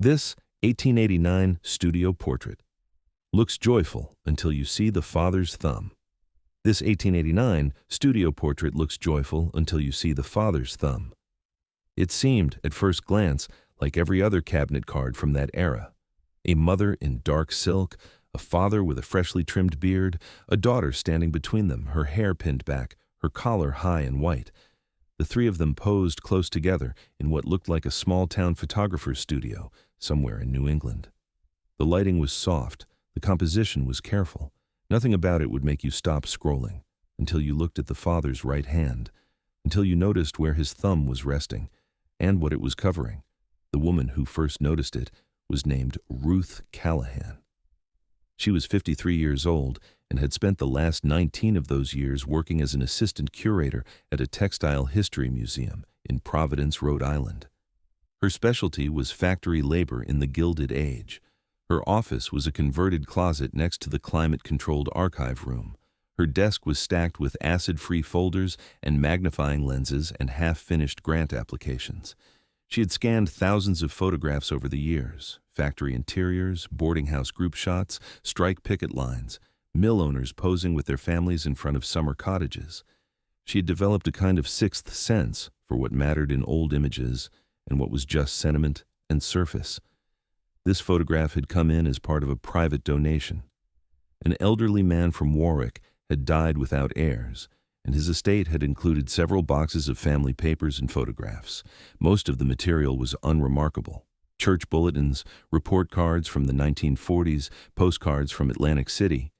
This 1889 studio portrait looks joyful until you see the father's thumb. This 1889 studio portrait looks joyful until you see the father's thumb. It seemed, at first glance, like every other cabinet card from that era. A mother in dark silk, a father with a freshly trimmed beard, a daughter standing between them, her hair pinned back, her collar high and white. The three of them posed close together in what looked like a small-town photographer's studio somewhere in New England. The lighting was soft, the composition was careful. Nothing about it would make you stop scrolling, until you looked at the father's right hand, until you noticed where his thumb was resting, and what it was covering. The woman who first noticed it was named Ruth Callahan. She was 53 years old and had spent the last 19 of those years working as an assistant curator at a textile history museum in Providence, Rhode Island. Her specialty was factory labor in the Gilded Age. Her office was a converted closet next to the climate-controlled archive room. Her desk was stacked with acid-free folders and magnifying lenses and half-finished grant applications. She had scanned thousands of photographs over the years: factory interiors, boarding house group shots, strike picket lines, mill owners posing with their families in front of summer cottages. She had developed a kind of sixth sense for what mattered in old images and what was just sentiment and surface. This photograph had come in as part of a private donation. An elderly man from Warwick had died without heirs, and his estate had included several boxes of family papers and photographs. Most of the material was unremarkable: church bulletins, report cards from the 1940s, postcards from Atlantic City.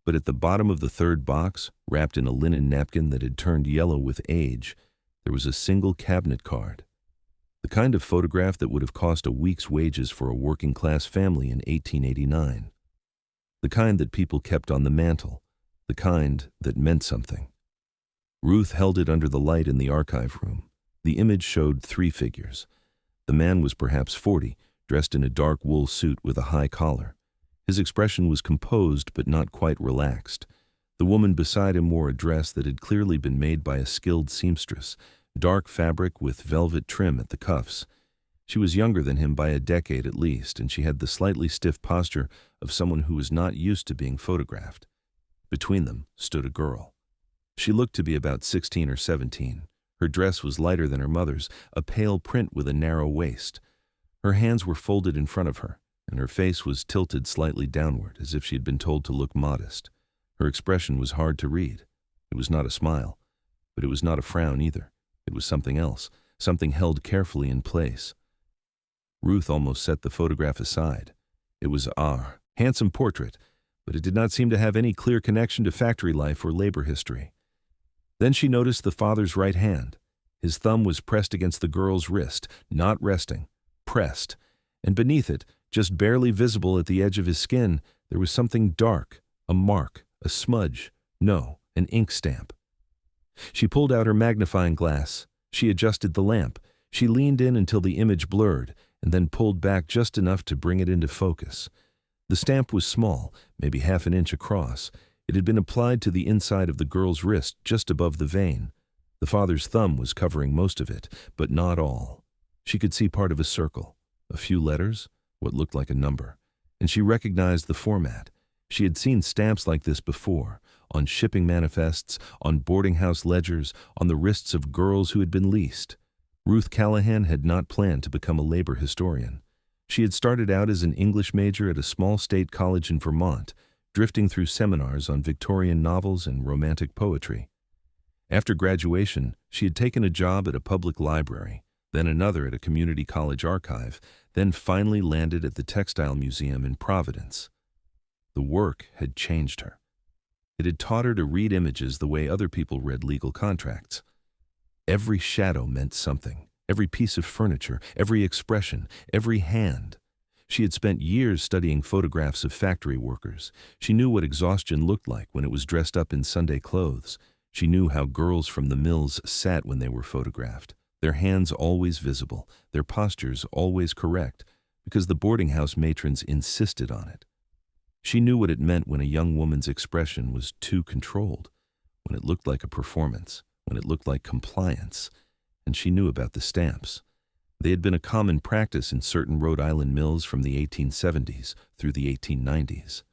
But at the bottom of the third box, wrapped in a linen napkin that had turned yellow with age, there was a single cabinet card. The kind of photograph that would have cost a week's wages for a working-class family in 1889. The kind that people kept on the mantel. The kind that meant something. Ruth held it under the light in the archive room. The image showed three figures. The man was perhaps 40, dressed in a dark wool suit with a high collar. His expression was composed but not quite relaxed. The woman beside him wore a dress that had clearly been made by a skilled seamstress, dark fabric with velvet trim at the cuffs. She was younger than him by a decade at least, and she had the slightly stiff posture of someone who was not used to being photographed. Between them stood a girl. She looked to be about 16 or 17. Her dress was lighter than her mother's, a pale print with a narrow waist. Her hands were folded in front of her, and her face was tilted slightly downward, as if she had been told to look modest. Her expression was hard to read. It was not a smile, but it was not a frown either. It was something else, something held carefully in place. Ruth almost set the photograph aside. It was a handsome portrait, but it did not seem to have any clear connection to factory life or labor history. Then she noticed the father's right hand. His thumb was pressed against the girl's wrist, not resting, pressed, and beneath it, just barely visible at the edge of his skin, there was something dark, a mark, a smudge, no, an ink stamp. She pulled out her magnifying glass. She adjusted the lamp. She leaned in until the image blurred, and then pulled back just enough to bring it into focus. The stamp was small, maybe half an inch across. It had been applied to the inside of the girl's wrist, just above the vein. The father's thumb was covering most of it, but not all. She could see part of a circle, a few letters, what looked like a number, and she recognized the format. She had seen stamps like this before, on shipping manifests, on boarding house ledgers, on the wrists of girls who had been leased. Ruth Callahan had not planned to become a labor historian. She had started out as an English major at a small state college in Vermont, drifting through seminars on Victorian novels and romantic poetry. After graduation, she had taken a job at a public library, then another at a community college archive, then finally landed at the Textile Museum in Providence. The work had changed her. It had taught her to read images the way other people read legal contracts. Every shadow meant something, every piece of furniture, every expression, every hand. She had spent years studying photographs of factory workers. She knew what exhaustion looked like when it was dressed up in Sunday clothes. She knew how girls from the mills sat when they were photographed, their hands always visible, their postures always correct, because the boarding house matrons insisted on it. She knew what it meant when a young woman's expression was too controlled, when it looked like a performance, when it looked like compliance, and she knew about the stamps. They had been a common practice in certain Rhode Island mills from the 1870s through the 1890s.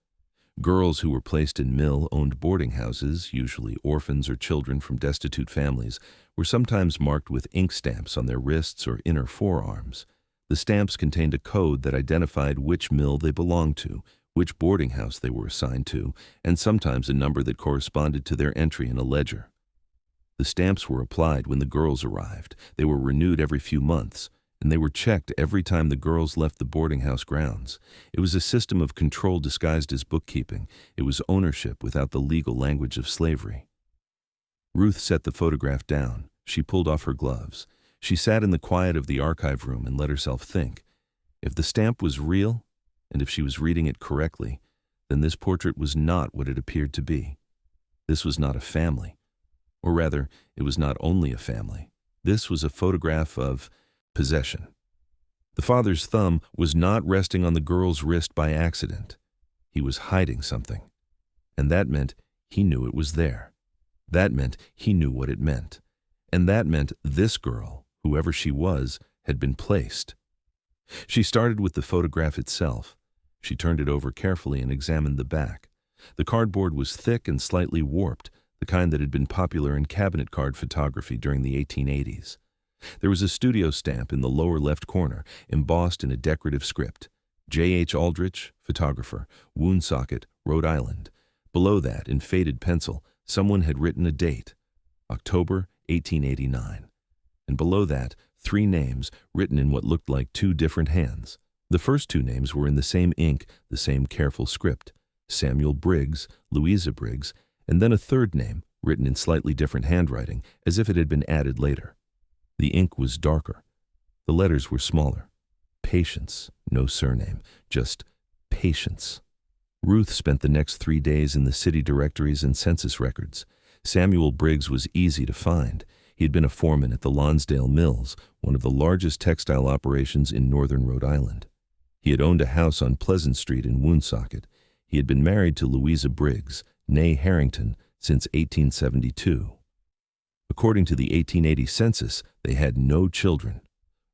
Girls who were placed in mill-owned boarding houses, usually orphans or children from destitute families, were sometimes marked with ink stamps on their wrists or inner forearms. The stamps contained a code that identified which mill they belonged to, which boarding house they were assigned to, and sometimes a number that corresponded to their entry in a ledger. The stamps were applied when the girls arrived. They were renewed every few months, and they were checked every time the girls left the boarding house grounds. It was a system of control disguised as bookkeeping. It was ownership without the legal language of slavery. Ruth set the photograph down. She pulled off her gloves. She sat in the quiet of the archive room and let herself think. If the stamp was real, and if she was reading it correctly, then this portrait was not what it appeared to be. This was not a family. Or rather, it was not only a family. This was a photograph of possession. The father's thumb was not resting on the girl's wrist by accident. He was hiding something. And that meant he knew it was there. That meant he knew what it meant. And that meant this girl, whoever she was, had been placed. She started with the photograph itself. She turned it over carefully and examined the back. The cardboard was thick and slightly warped, the kind that had been popular in cabinet card photography during the 1880s. There was a studio stamp in the lower left corner, embossed in a decorative script. J.H. Aldrich, photographer, Woonsocket, Rhode Island. Below that, in faded pencil, someone had written a date, October 1889. And below that, 3 names written in what looked like 2 different hands. The first 2 names were in the same ink, the same careful script. Samuel Briggs, Louisa Briggs, and then a third name, written in slightly different handwriting, as if it had been added later. The ink was darker. The letters were smaller. Patience, no surname, just Patience. Ruth spent the next 3 days in the city directories and census records. Samuel Briggs was easy to find. He had been a foreman at the Lonsdale Mills, one of the largest textile operations in northern Rhode Island. He had owned a house on Pleasant Street in Woonsocket. He had been married to Louisa Briggs, née Harrington, since 1872. According to the 1880 census, they had no children.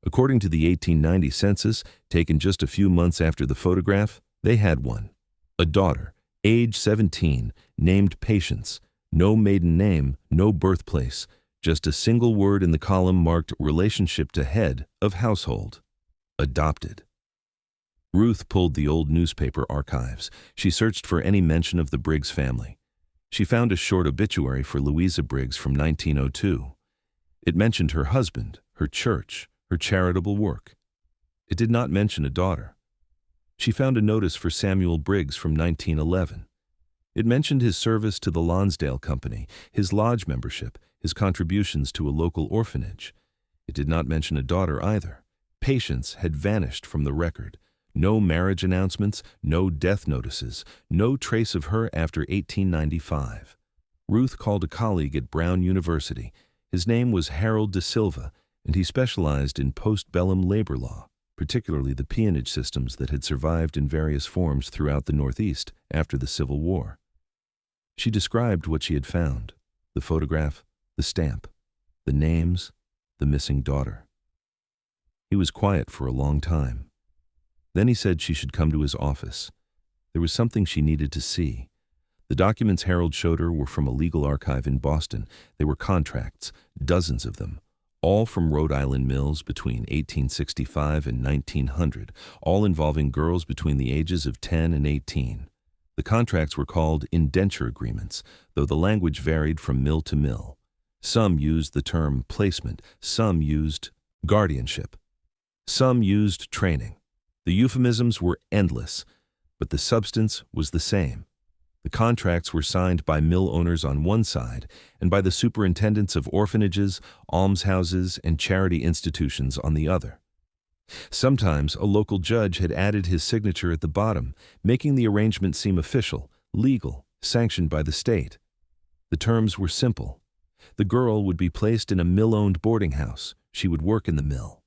According to the 1890 census, taken just a few months after the photograph, they had one. A daughter, age 17, named Patience. No maiden name, no birthplace, just a single word in the column marked relationship to head of household. Adopted. Ruth pulled the old newspaper archives. She searched for any mention of the Briggs family. She found a short obituary for Louisa Briggs from 1902. It mentioned her husband, her church, her charitable work. It did not mention a daughter. She found a notice for Samuel Briggs from 1911. It mentioned his service to the Lonsdale Company, his lodge membership, his contributions to a local orphanage. It did not mention a daughter either. Patience had vanished from the record. No marriage announcements, no death notices, no trace of her after 1895. Ruth called a colleague at Brown University. His name was Harold De Silva, and he specialized in postbellum labor law, particularly the peonage systems that had survived in various forms throughout the Northeast after the Civil War. She described what she had found: the photograph, the stamp, the names, the missing daughter. He was quiet for a long time. Then he said she should come to his office. There was something she needed to see. The documents Harold showed her were from a legal archive in Boston. They were contracts, dozens of them, all from Rhode Island mills between 1865 and 1900, all involving girls between the ages of 10 and 18. The contracts were called indenture agreements, though the language varied from mill to mill. Some used the term placement, some used guardianship, some used training. The euphemisms were endless, but the substance was the same. The contracts were signed by mill owners on one side and by the superintendents of orphanages, almshouses, and charity institutions on the other. Sometimes a local judge had added his signature at the bottom, making the arrangement seem official, legal, sanctioned by the state. The terms were simple. The girl would be placed in a mill-owned boarding house. She would work in the mill.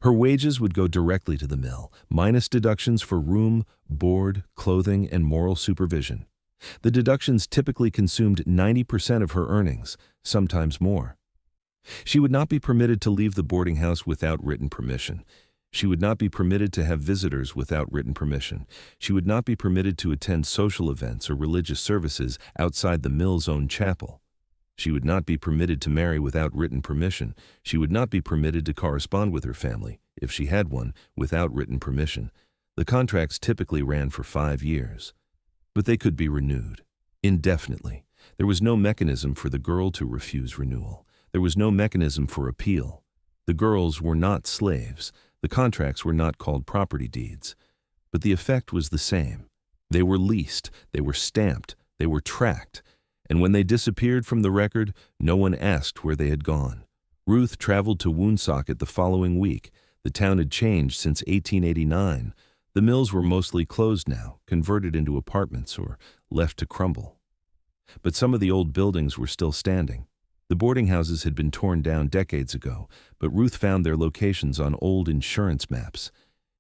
Her wages would go directly to the mill, minus deductions for room, board, clothing, and moral supervision. The deductions typically consumed 90% of her earnings, sometimes more. She would not be permitted to leave the boarding house without written permission. She would not be permitted to have visitors without written permission. She would not be permitted to attend social events or religious services outside the mill's own chapel. She would not be permitted to marry without written permission. She would not be permitted to correspond with her family, if she had one, without written permission. The contracts typically ran for 5 years. But they could be renewed indefinitely. There was no mechanism for the girl to refuse renewal. There was no mechanism for appeal. The girls were not slaves. The contracts were not called property deeds. But the effect was the same. They were leased, they were stamped, they were tracked. And when they disappeared from the record, no one asked where they had gone. Ruth traveled to Woonsocket the following week. The town had changed since 1889. The mills were mostly closed now, converted into apartments or left to crumble. But some of the old buildings were still standing. The boarding houses had been torn down decades ago, but Ruth found their locations on old insurance maps.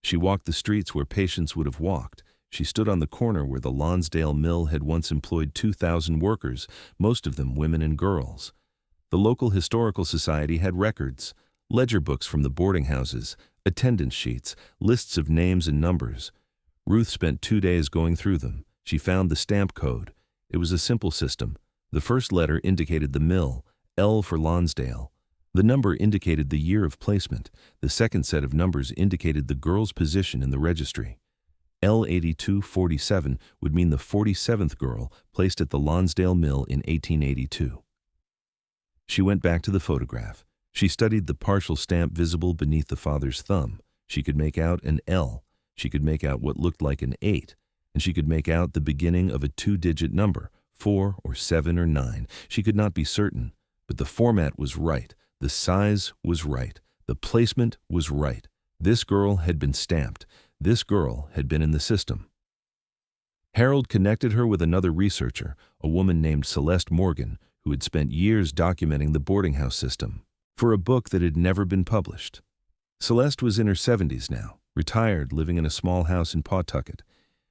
She walked the streets where patients would have walked. She stood on the corner where the Lonsdale Mill had once employed 2,000 workers, most of them women and girls. The local historical society had records, ledger books from the boarding houses, attendance sheets, lists of names and numbers. Ruth spent 2 days going through them. She found the stamp code. It was a simple system. The first letter indicated the mill, L for Lonsdale. The number indicated the year of placement. The second set of numbers indicated the girl's position in the registry. L8247 would mean the 47th girl placed at the Lonsdale Mill in 1882. She went back to the photograph. She studied the partial stamp visible beneath the father's thumb. She could make out an L. She could make out what looked like an 8. And she could make out the beginning of a 2-digit number, 4 or 7 or 9. She could not be certain, but the format was right. The size was right. The placement was right. This girl had been stamped. This girl had been in the system. Harold connected her with another researcher, a woman named Celeste Morgan, who had spent years documenting the boarding house system for a book that had never been published. Celeste was in her 70s now, retired, living in a small house in Pawtucket.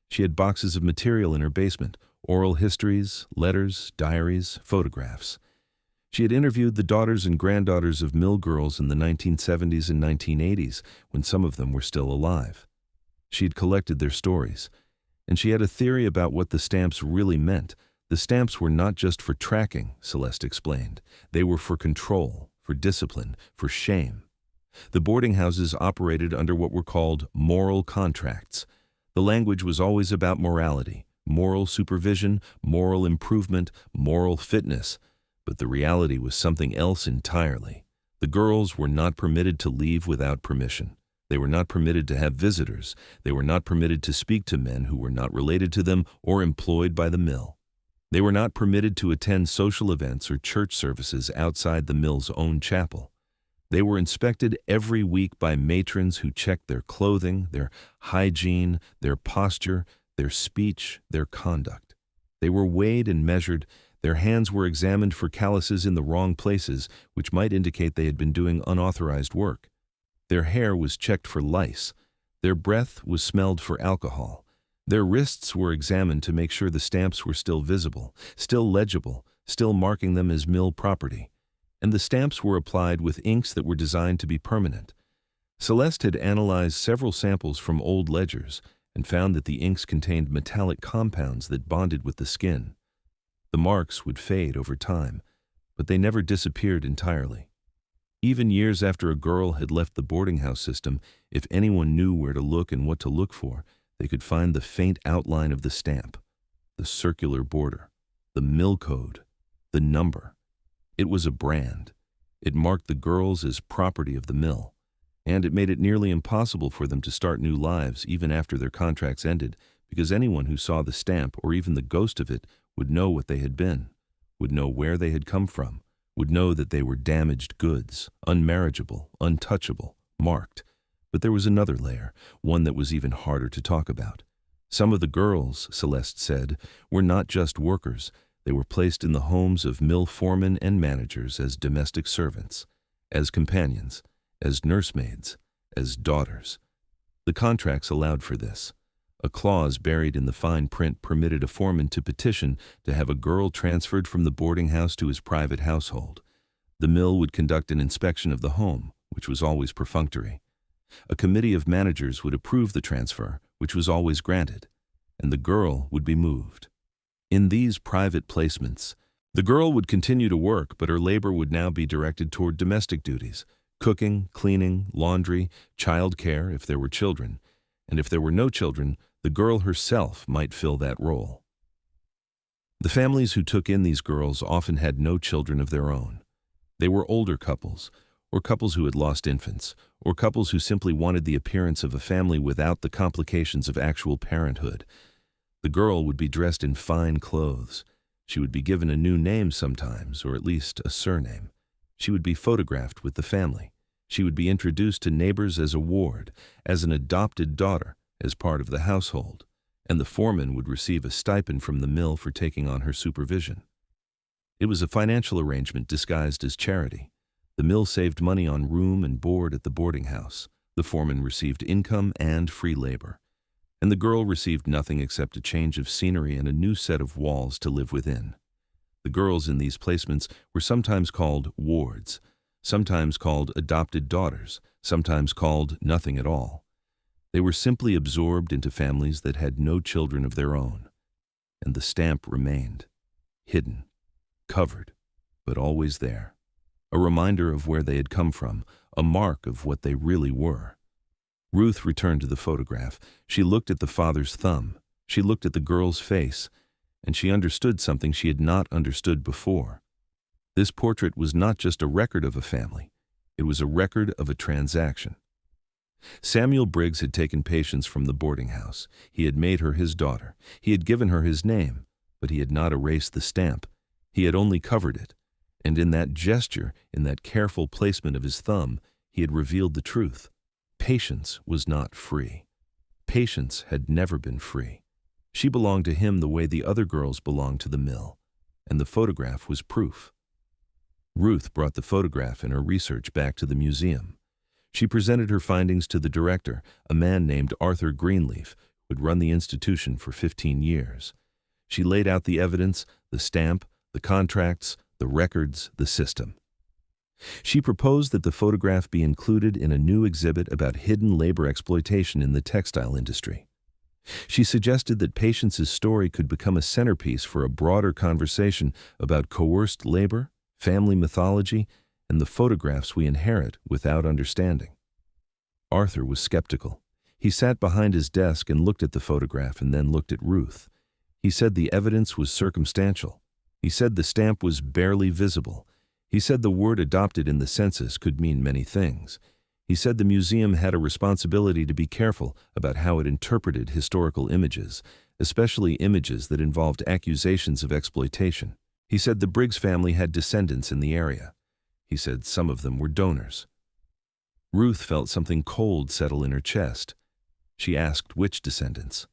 She had boxes of material in her basement, oral histories, letters, diaries, photographs. She had interviewed the daughters and granddaughters of mill girls in the 1970s and 1980s, when some of them were still alive. She had collected their stories, and she had a theory about what the stamps really meant. The stamps were not just for tracking, Celeste explained. They were for control, for discipline, for shame. The boarding houses operated under what were called moral contracts. The language was always about morality, moral supervision, moral improvement, moral fitness. But the reality was something else entirely. The girls were not permitted to leave without permission. They were not permitted to have visitors. They were not permitted to speak to men who were not related to them or employed by the mill. They were not permitted to attend social events or church services outside the mill's own chapel. They were inspected every week by matrons who checked their clothing, their hygiene, their posture, their speech, their conduct. They were weighed and measured. Their hands were examined for calluses in the wrong places, which might indicate they had been doing unauthorized work. Their hair was checked for lice. Their breath was smelled for alcohol. Their wrists were examined to make sure the stamps were still visible, still legible, still marking them as mill property. And the stamps were applied with inks that were designed to be permanent. Celeste had analyzed several samples from old ledgers and found that the inks contained metallic compounds that bonded with the skin. The marks would fade over time, but they never disappeared entirely. Even years after a girl had left the boarding house system, if anyone knew where to look and what to look for, they could find the faint outline of the stamp, the circular border, the mill code, the number. It was a brand. It marked the girls as property of the mill, and it made it nearly impossible for them to start new lives even after their contracts ended, because anyone who saw the stamp or even the ghost of it would know what they had been, would know where they had come from, would know that they were damaged goods, unmarriageable, untouchable, marked. But there was another layer, one that was even harder to talk about. Some of the girls, Celeste said, were not just workers. They were placed in the homes of mill foremen and managers as domestic servants, as companions, as nursemaids, as daughters. The contracts allowed for this. A clause buried in the fine print permitted a foreman to petition to have a girl transferred from the boarding house to his private household. The mill would conduct an inspection of the home, which was always perfunctory. A committee of managers would approve the transfer, which was always granted, and the girl would be moved. In these private placements, the girl would continue to work, but her labor would now be directed toward domestic duties: cooking, cleaning, laundry, child care if there were children, and if there were no children, the girl herself might fill that role. The families who took in these girls often had no children of their own. They were older couples, or couples who had lost infants, or couples who simply wanted the appearance of a family without the complications of actual parenthood. The girl would be dressed in fine clothes. She would be given a new name sometimes, or at least a surname. She would be photographed with the family. She would be introduced to neighbors as a ward, as an adopted daughter, as part of the household, and the foreman would receive a stipend from the mill for taking on her supervision. It was a financial arrangement disguised as charity. The mill saved money on room and board at the boarding house. The foreman received income and free labor. And the girl received nothing except a change of scenery and a new set of walls to live within. The girls in these placements were sometimes called wards, sometimes called adopted daughters, sometimes called nothing at all. They were simply absorbed into families that had no children of their own. And the stamp remained, hidden, covered, but always there. A reminder of where they had come from, a mark of what they really were. Ruth returned to the photograph. She looked at the father's thumb. She looked at the girl's face, and she understood something she had not understood before. This portrait was not just a record of a family. It was a record of a transaction. Samuel Briggs had taken Patience from the boarding house. He had made her his daughter. He had given her his name, but he had not erased the stamp. He had only covered it. And in that gesture, in that careful placement of his thumb, he had revealed the truth. Patience was not free. Patience had never been free. She belonged to him the way the other girls belonged to the mill, and the photograph was proof. Ruth brought the photograph and her research back to the museum. She presented her findings to the director, a man named Arthur Greenleaf, who had run the institution for 15 years. She laid out the evidence, the stamp, the contracts, the records, the system. She proposed that the photograph be included in a new exhibit about hidden labor exploitation in the textile industry. She suggested that Patience's story could become a centerpiece for a broader conversation about coerced labor, family mythology, and the photographs we inherit without understanding. Arthur was skeptical. He sat behind his desk and looked at the photograph and then looked at Ruth. He said the evidence was circumstantial. He said the stamp was barely visible. He said the word adopted in the census could mean many things. He said the museum had a responsibility to be careful about how it interpreted historical images, especially images that involved accusations of exploitation. He said the Briggs family had descendants in the area. He said some of them were donors. Ruth felt something cold settle in her chest. She asked which descendants.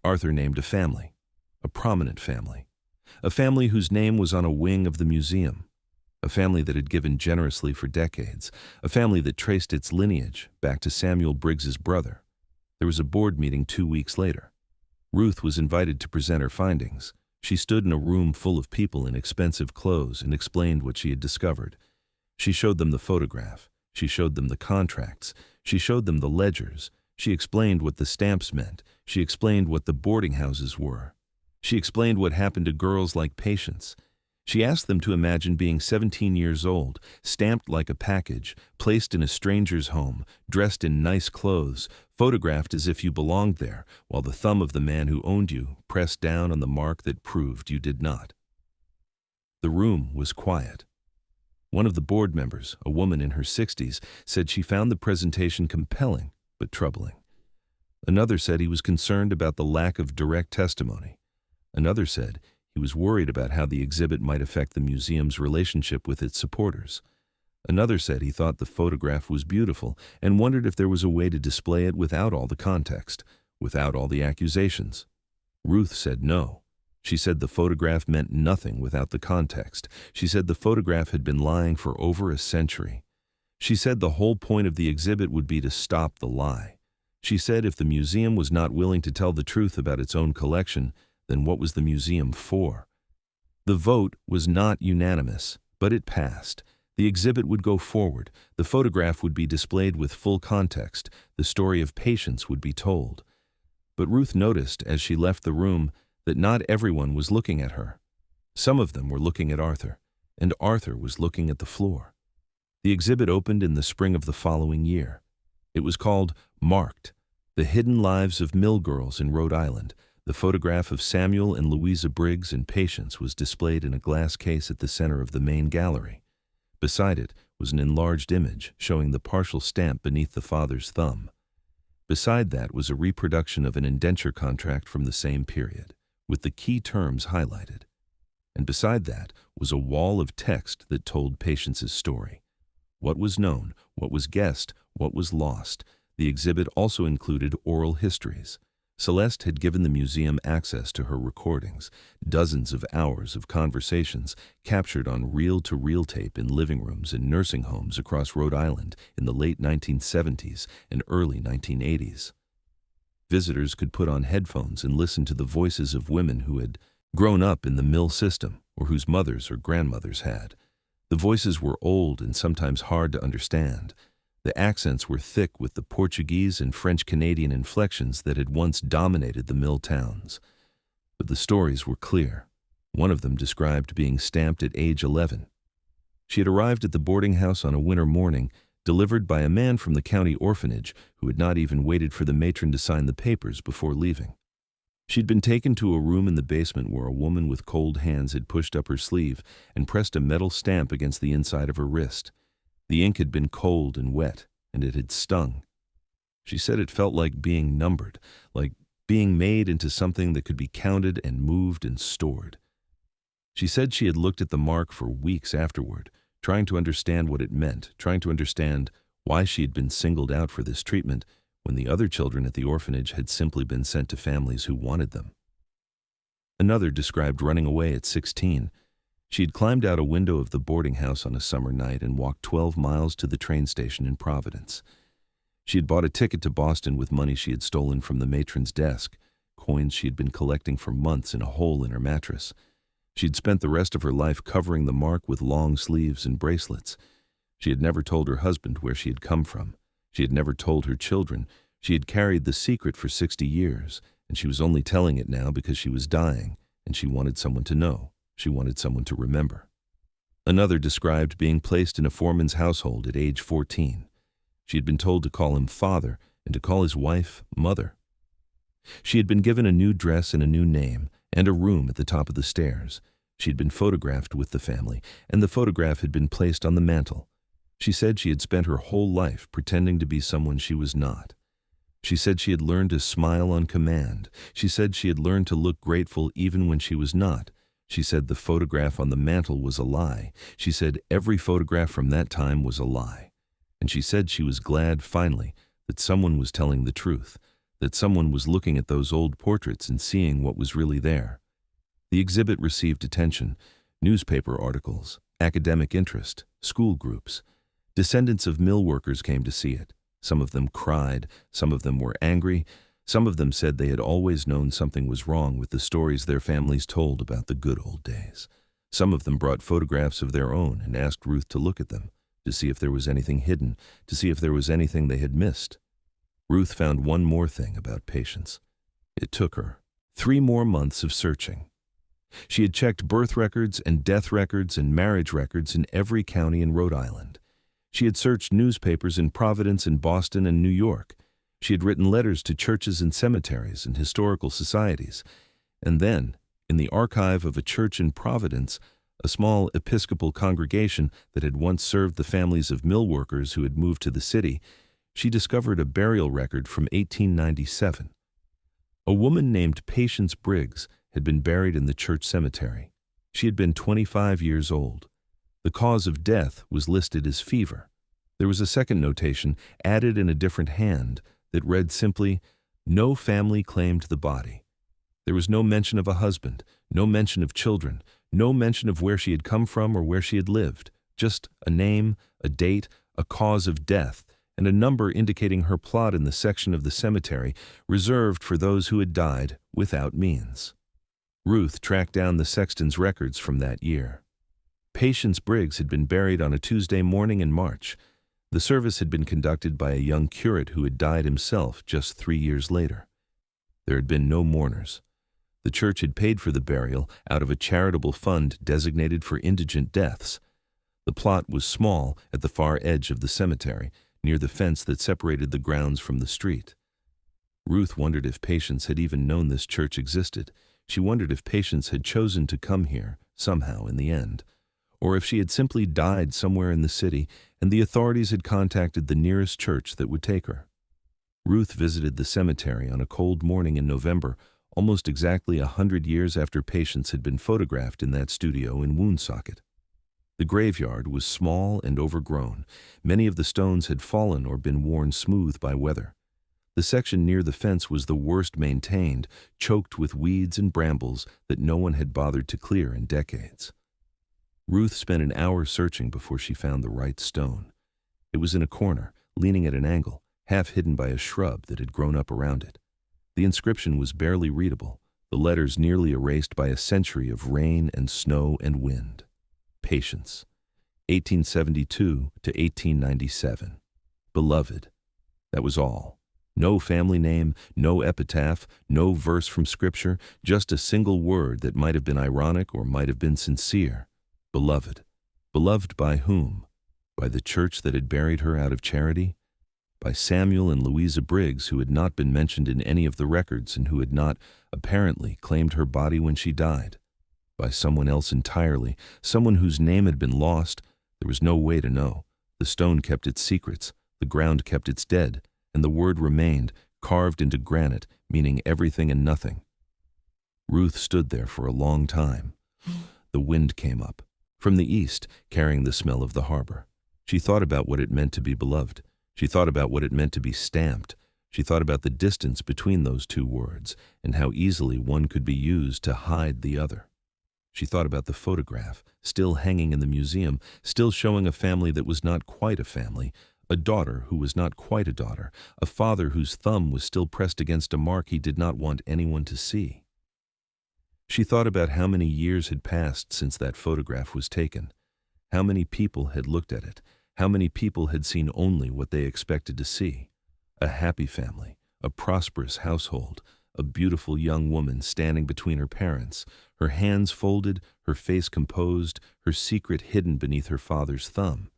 Arthur named a family, a prominent family, a family whose name was on a wing of the museum, a family that had given generously for decades, a family that traced its lineage back to Samuel Briggs's brother. There was a board meeting 2 weeks later. Ruth was invited to present her findings. She stood in a room full of people in expensive clothes and explained what she had discovered. She showed them the photograph. She showed them the contracts. She showed them the ledgers. She explained what the stamps meant. She explained what the boarding houses were. She explained what happened to girls like Patience. She asked them to imagine being 17 years old, stamped like a package, placed in a stranger's home, dressed in nice clothes, photographed as if you belonged there, while the thumb of the man who owned you pressed down on the mark that proved you did not. The room was quiet. One of the board members, a woman in her 60s, said she found the presentation compelling but troubling. Another said he was concerned about the lack of direct testimony. Another said he was worried about how the exhibit might affect the museum's relationship with its supporters. Another said he thought the photograph was beautiful and wondered if there was a way to display it without all the context, without all the accusations. Ruth said no. She said the photograph meant nothing without the context. She said the photograph had been lying for over a century. She said the whole point of the exhibit would be to stop the lie. She said if the museum was not willing to tell the truth about its own collection, then what was the museum for? The vote was not unanimous, but it passed. The exhibit would go forward, the photograph would be displayed with full context, the story of patience would be told. But Ruth noticed as she left the room that not everyone was looking at her. Some of them were looking at Arthur, and Arthur was looking at the floor. The exhibit opened in the spring of the following year. It was called Marked: The Hidden Lives of Mill Girls in Rhode Island. The photograph of Samuel and Louisa Briggs and Patience was displayed in a glass case at the center of the main gallery. Beside it was an enlarged image showing the partial stamp beneath the father's thumb. Beside that was a reproduction of an indenture contract from the same period, with the key terms highlighted. And beside that was a wall of text that told Patience's story. What was known, what was guessed, what was lost. The exhibit also included oral histories. Celeste had given the museum access to her recordings, dozens of hours of conversations captured on reel-to-reel tape in living rooms and nursing homes across Rhode Island in the late 1970s and early 1980s. Visitors could put on headphones and listen to the voices of women who had grown up in the mill system or whose mothers or grandmothers had. The voices were old and sometimes hard to understand. The accents were thick with the Portuguese and French-Canadian inflections that had once dominated the mill towns. But the stories were clear. One of them described being stamped at age 11. She had arrived at the boarding house on a winter morning, delivered by a man from the county orphanage who had not even waited for the matron to sign the papers before leaving. She'd been taken to a room in the basement where a woman with cold hands had pushed up her sleeve and pressed a metal stamp against the inside of her wrist. The ink had been cold and wet, and it had stung. She said it felt like being numbered, like being made into something that could be counted and moved and stored. She said she had looked at the mark for weeks afterward, trying to understand what it meant, trying to understand why she had been singled out for this treatment when the other children at the orphanage had simply been sent to families who wanted them. Another described running away at 16. She had climbed out a window of the boarding house on a summer night and walked 12 miles to the train station in Providence. She had bought a ticket to Boston with money she had stolen from the matron's desk, coins she had been collecting for months in a hole in her mattress. She had spent the rest of her life covering the mark with long sleeves and bracelets. She had never told her husband where she had come from. She had never told her children. She had carried the secret for 60 years, and she was only telling it now because she was dying, and she wanted someone to know. She wanted someone to remember. Another described being placed in a foreman's household at age 14. She had been told to call him father and to call his wife mother. She had been given a new dress and a new name and a room at the top of the stairs. She had been photographed with the family, and the photograph had been placed on the mantel. She said she had spent her whole life pretending to be someone she was not. She said she had learned to smile on command. She said she had learned to look grateful even when she was not. She said the photograph on the mantel was a lie. She said every photograph from that time was a lie. And she said she was glad, finally, that someone was telling the truth, that someone was looking at those old portraits and seeing what was really there. The exhibit received attention, newspaper articles, academic interest, school groups. Descendants of mill workers came to see it. Some of them cried, some of them were angry, some of them said they had always known something was wrong with the stories their families told about the good old days. Some of them brought photographs of their own and asked Ruth to look at them, to see if there was anything hidden, to see if there was anything they had missed. Ruth found one more thing about Patience. It took her 3 more months of searching. She had checked birth records and death records and marriage records in every county in Rhode Island. She had searched newspapers in Providence and Boston and New York. She had written letters to churches and cemeteries and historical societies. And then, in the archive of a church in Providence, a small Episcopal congregation that had once served the families of mill workers who had moved to the city, she discovered a burial record from 1897. A woman named Patience Briggs had been buried in the church cemetery. She had been 25 years old. The cause of death was listed as fever. There was a second notation added in a different hand that read simply, "No family claimed the body." There was no mention of a husband, no mention of children, no mention of where she had come from or where she had lived, just a name, a date, a cause of death, and a number indicating her plot in the section of the cemetery reserved for those who had died without means. Ruth tracked down the sexton's records from that year. Patience Briggs had been buried on a Tuesday morning in March. The service had been conducted by a young curate who had died himself just 3 years later. There had been no mourners. The church had paid for the burial out of a charitable fund designated for indigent deaths. The plot was small at the far edge of the cemetery, near the fence that separated the grounds from the street. Ruth wondered if Patience had even known this church existed. She wondered if Patience had chosen to come here, somehow, in the end, or if she had simply died somewhere in the city and the authorities had contacted the nearest church that would take her. Ruth visited the cemetery on a cold morning in November, almost exactly 100 years after Patience had been photographed in that studio in Woonsocket. The graveyard was small and overgrown. Many of the stones had fallen or been worn smooth by weather. The section near the fence was the worst maintained, choked with weeds and brambles that no one had bothered to clear in decades. Ruth spent an hour searching before she found the right stone. It was in a corner, leaning at an angle, half hidden by a shrub that had grown up around it. The inscription was barely readable, the letters nearly erased by a century of rain and snow and wind. Patience, 1872 to 1897. Beloved. That was all. No family name, no epitaph, no verse from Scripture, just a single word that might have been ironic or might have been sincere. Beloved. Beloved by whom? By the church that had buried her out of charity? By Samuel and Louisa Briggs, who had not been mentioned in any of the records and who had not, apparently, claimed her body when she died? By someone else entirely, someone whose name had been lost? There was no way to know. The stone kept its secrets, the ground kept its dead, and the word remained, carved into granite, meaning everything and nothing. Ruth stood there for a long time. The wind came up from the east, carrying the smell of the harbor. She thought about what it meant to be beloved. She thought about what it meant to be stamped. She thought about the distance between those two words and how easily one could be used to hide the other. She thought about the photograph, still hanging in the museum, still showing a family that was not quite a family, a daughter who was not quite a daughter, a father whose thumb was still pressed against a mark he did not want anyone to see. She thought about how many years had passed since that photograph was taken, how many people had looked at it, how many people had seen only what they expected to see. A happy family, a prosperous household, a beautiful young woman standing between her parents, her hands folded, her face composed, her secret hidden beneath her father's thumb.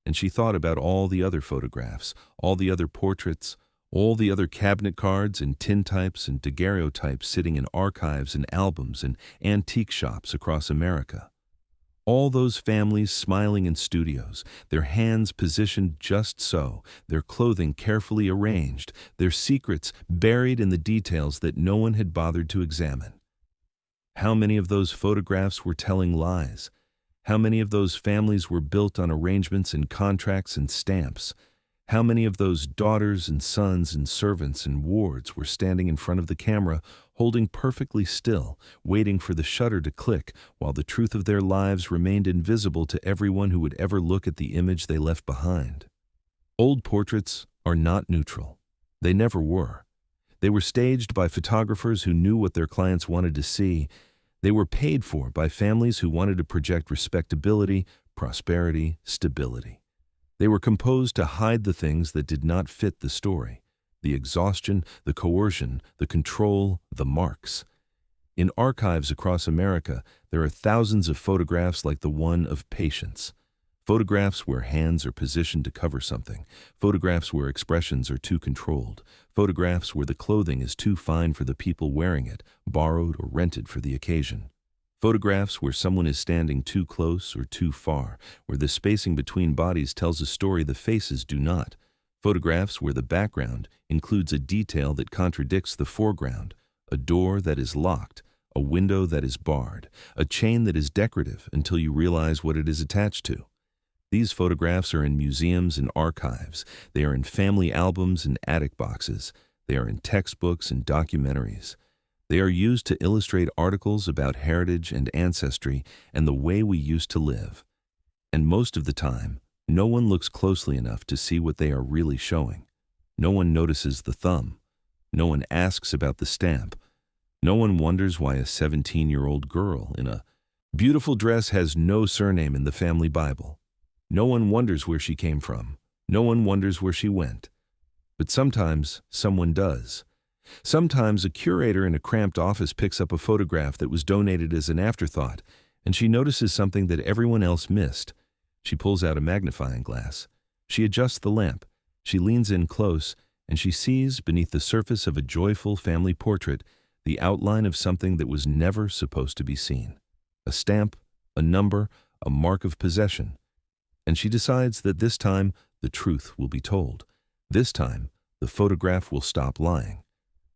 And she thought about all the other photographs, all the other portraits, all the other cabinet cards and tintypes and daguerreotypes sitting in archives and albums and antique shops across America. All those families smiling in studios, their hands positioned just so, their clothing carefully arranged, their secrets buried in the details that no one had bothered to examine. How many of those photographs were telling lies? How many of those families were built on arrangements and contracts and stamps? How many of those daughters and sons and servants and wards were standing in front of the camera, holding perfectly still, waiting for the shutter to click, while the truth of their lives remained invisible to everyone who would ever look at the image they left behind? Old portraits are not neutral. They never were. They were staged by photographers who knew what their clients wanted to see. They were paid for by families who wanted to project respectability, prosperity, stability. They were composed to hide the things that did not fit the story: the exhaustion, the coercion, the control, the marks. In archives across America, there are thousands of photographs like the one of Patience. Photographs where hands are positioned to cover something, photographs where expressions are too controlled, photographs where the clothing is too fine for the people wearing it, borrowed or rented for the occasion. Photographs where someone is standing too close or too far, where the spacing between bodies tells a story the faces do not. Photographs where the background includes a detail that contradicts the foreground, a door that is locked, a window that is barred, a chain that is decorative until you realize what it is attached to. These photographs are in museums and archives. They are in family albums and attic boxes. They are in textbooks and documentaries. They are used to illustrate articles about heritage and ancestry and the way we used to live. And most of the time, no one looks closely enough to see what they are really showing. No one notices the thumb. No one asks about the stamp. No one wonders why a 17-year-old girl in a Beautiful dress has no surname in the family Bible. No one wonders where she came from. No one wonders where she went. But sometimes someone does. Sometimes a curator in a cramped office picks up a photograph that was donated as an afterthought, and she notices something that everyone else missed. She pulls out a magnifying glass. She adjusts the lamp. She leans in close, and she sees, beneath the surface of a joyful family portrait, the outline of something that was never supposed to be seen. A stamp, a number, a mark of possession. And she decides that this time the truth will be told. This time the photograph will stop lying.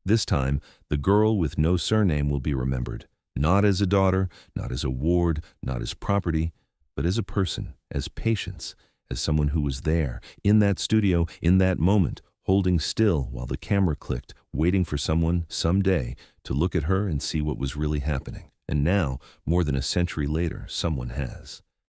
This time the girl with no surname will be remembered, not as a daughter, not as a ward, not as property, but as a person, as patience, as someone who was there, in that studio, in that moment, holding still while the camera clicked, waiting for someone, someday, to look at her and see what was really happening. And now, more than a century later, someone has.